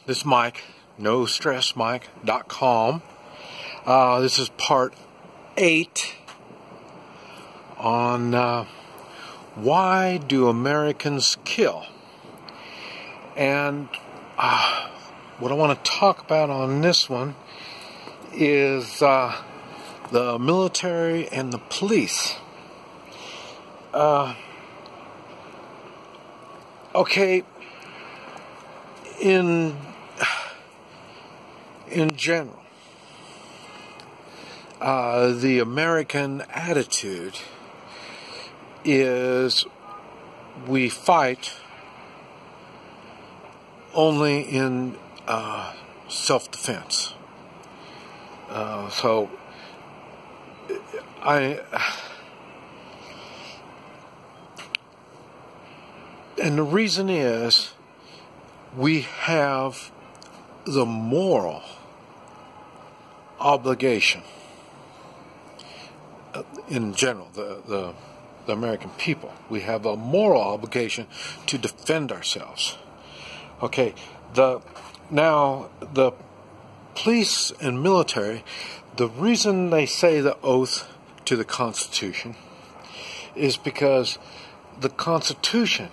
This is Mike, NoStressMike.com. This is part 8 on why do Americans kill? And what I want to talk about on this one is the military and the police. Okay, in general, the American attitude is we fight only in self-defense. And the reason is we have the moral obligation, in general, the American people, we have a moral obligation to defend ourselves. Okay, now the police and military, the reason they say the oath to the Constitution is because the Constitution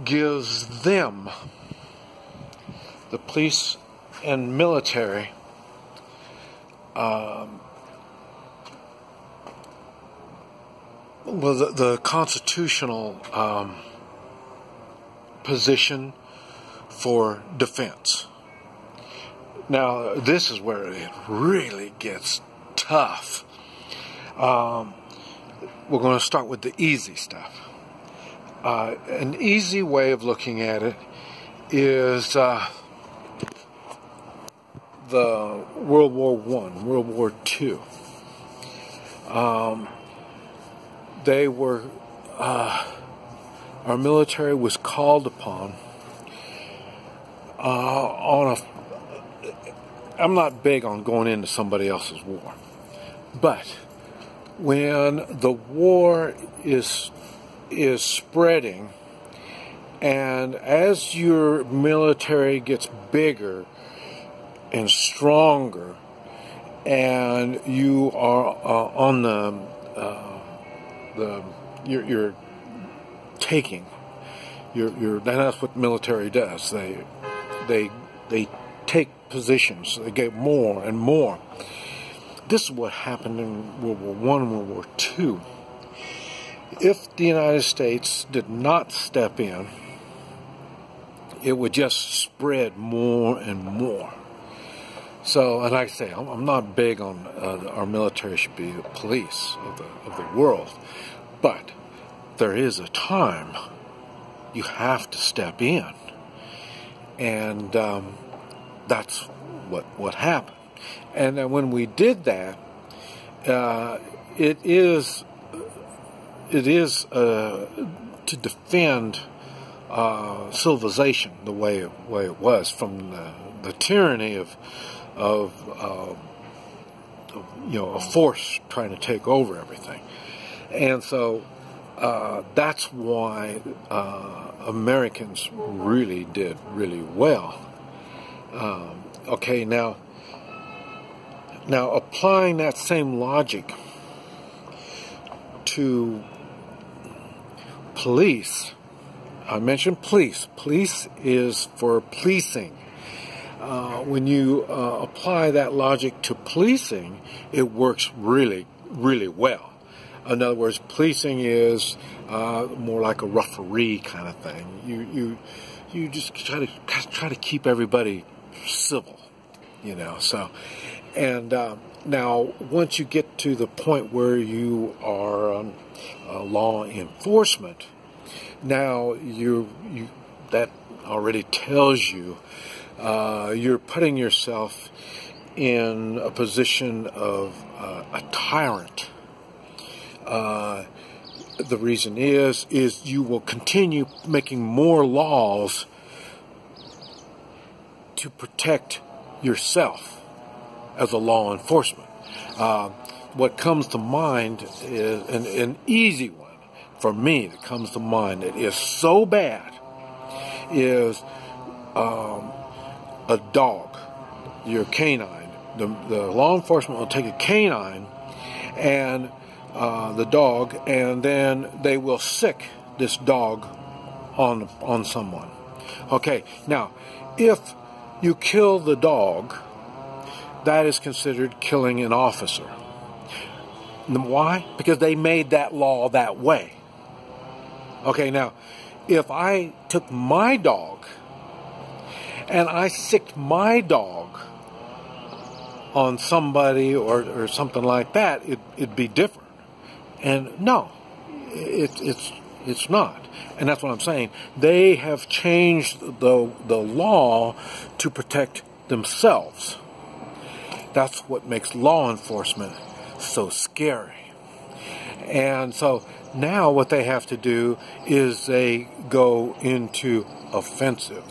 gives them, the police and military, the constitutional position for defense. Now, this is where it really gets tough. We're going to start with the easy stuff. An easy way of looking at it is the World War I, World War II. They were, our military was called upon I'm not big on going into somebody else's war, but when the war is spreading, and as your military gets bigger and stronger, and you are on you're taking, that's what the military does. They take positions. They get more and more. This is what happened in World War I and World War II. If the United States did not step in, it would just spread more and more. So, and like I say, I'm not big on our military should be the police of the world, but there is a time you have to step in, and that's what happened. And then when we did that, it is to defend civilization the way it was from the tyranny of a force trying to take over everything. And so that's why Americans really did really well. Okay, now applying that same logic to police. I mentioned police. Police is for policing. When you apply that logic to policing, it works really, really well. In other words, policing is more like a referee kind of thing. You just try to keep everybody civil, So, and now once you get to the point where you are law enforcement, now that already tells you you're putting yourself in a position of a tyrant. The reason is you will continue making more laws to protect yourself as a law enforcement. What comes to mind is an easy one for me that comes to mind that is so bad is a dog, your canine. The law enforcement will take a canine and the dog, and then they will sick this dog on someone. Okay, now, if you kill the dog, that is considered killing an officer. Why? Because they made that law that way. Okay, now, if I took my dog and I sicked my dog on somebody or something like that, it'd be different. And no, it's not. And that's what I'm saying. They have changed the law to protect themselves. That's what makes law enforcement so scary. And so now what they have to do is they go into offensive,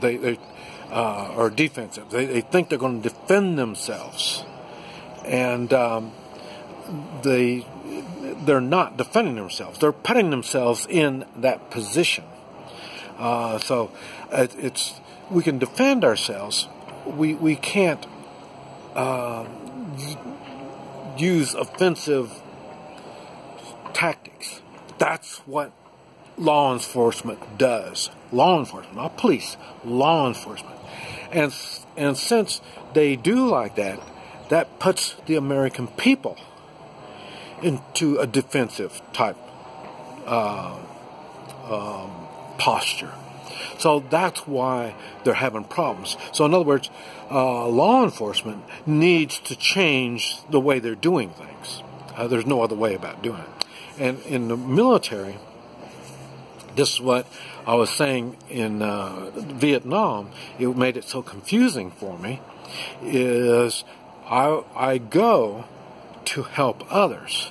or defensive. They think they're going to defend themselves, and they're not defending themselves. They're putting themselves in that position. So we can defend ourselves. We can't use offensive tactics. That's what law enforcement does. Law enforcement, not police. Law enforcement, and since they do like that, that puts the American people into a defensive type posture. So that's why they're having problems. So in other words, law enforcement needs to change the way they're doing things. There's no other way about doing it. And in the military, this is what I was saying in Vietnam. It made it so confusing for me. Is I go to help others,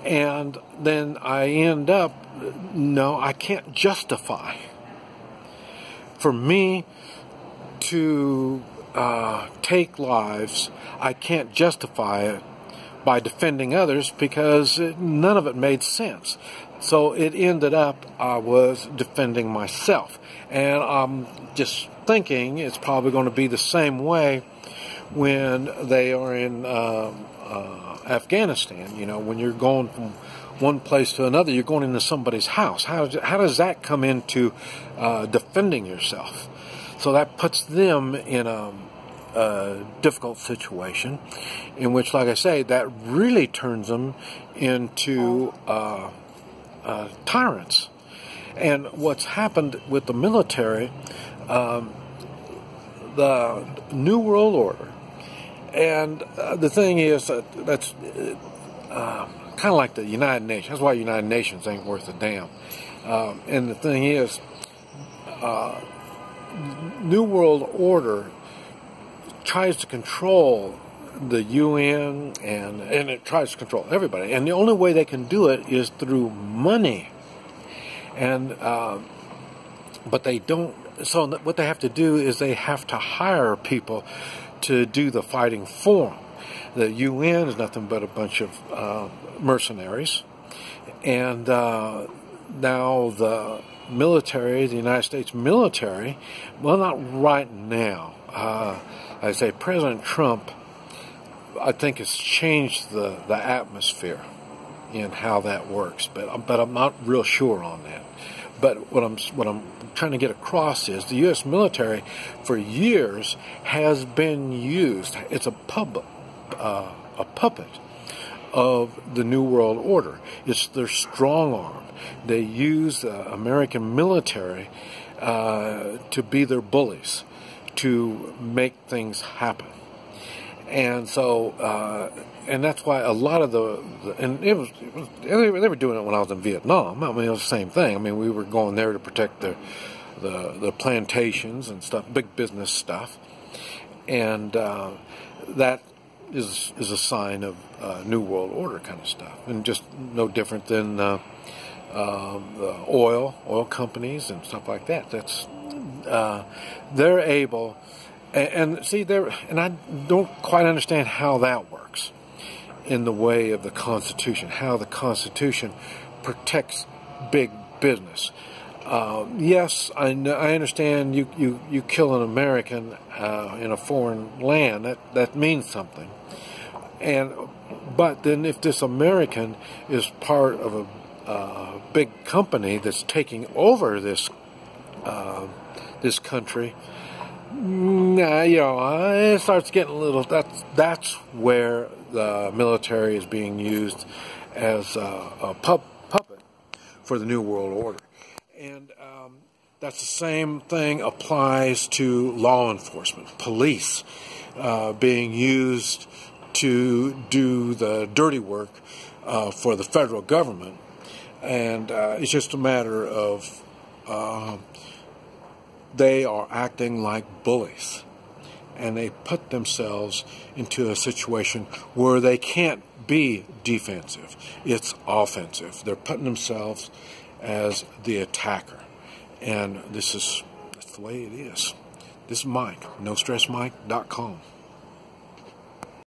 and then I end up, no, I can't justify for me to take lives. I can't justify it by defending others because none of it made sense. So it ended up I was defending myself, and I'm just thinking it's probably going to be the same way when they are in Afghanistan. You know, when you're going from one place to another, you're going into somebody's house. How does that come into defending yourself? So that puts them in a difficult situation, in which, like I say, that really turns them into tyrants. And what's happened with the military, the New World Order, and the thing is that's kind of like the United Nations. That's why United Nations ain't worth a damn. And the thing is, New World Order tries to control the UN, and it tries to control everybody. And the only way they can do it is through money. And but they don't. So what they have to do is they have to hire people to do the fighting for them. The UN is nothing but a bunch of mercenaries, and now the military, the United States military, well, not right now. I say President Trump, I think, has changed the atmosphere in how that works, but I'm not real sure on that. But what I'm trying to get across is the U.S. military for years has been used. It's a puppet of the New World Order. It's their strong arm. They use the American military to be their bullies, to make things happen. And so, and that's why a lot of they were doing it when I was in Vietnam. I mean, it was the same thing. I mean, we were going there to protect the plantations and stuff, big business stuff, and that is a sign of New World Order kind of stuff, and just no different than the oil companies and stuff like that. That's they're able. And see, and I don't quite understand how that works in the way of the Constitution, how the Constitution protects big business. Yes, I understand you kill an American in a foreign land. That means something. But then if this American is part of a big company that's taking over this country, it starts getting a little. That's where the military is being used as a puppet for the New World Order. And that's the same thing applies to law enforcement, police being used to do the dirty work for the federal government. And it's just a matter of they are acting like bullies. And they put themselves into a situation where they can't be defensive. It's offensive. They're putting themselves as the attacker. And that's the way it is. This is Mike, NoStressMike.com.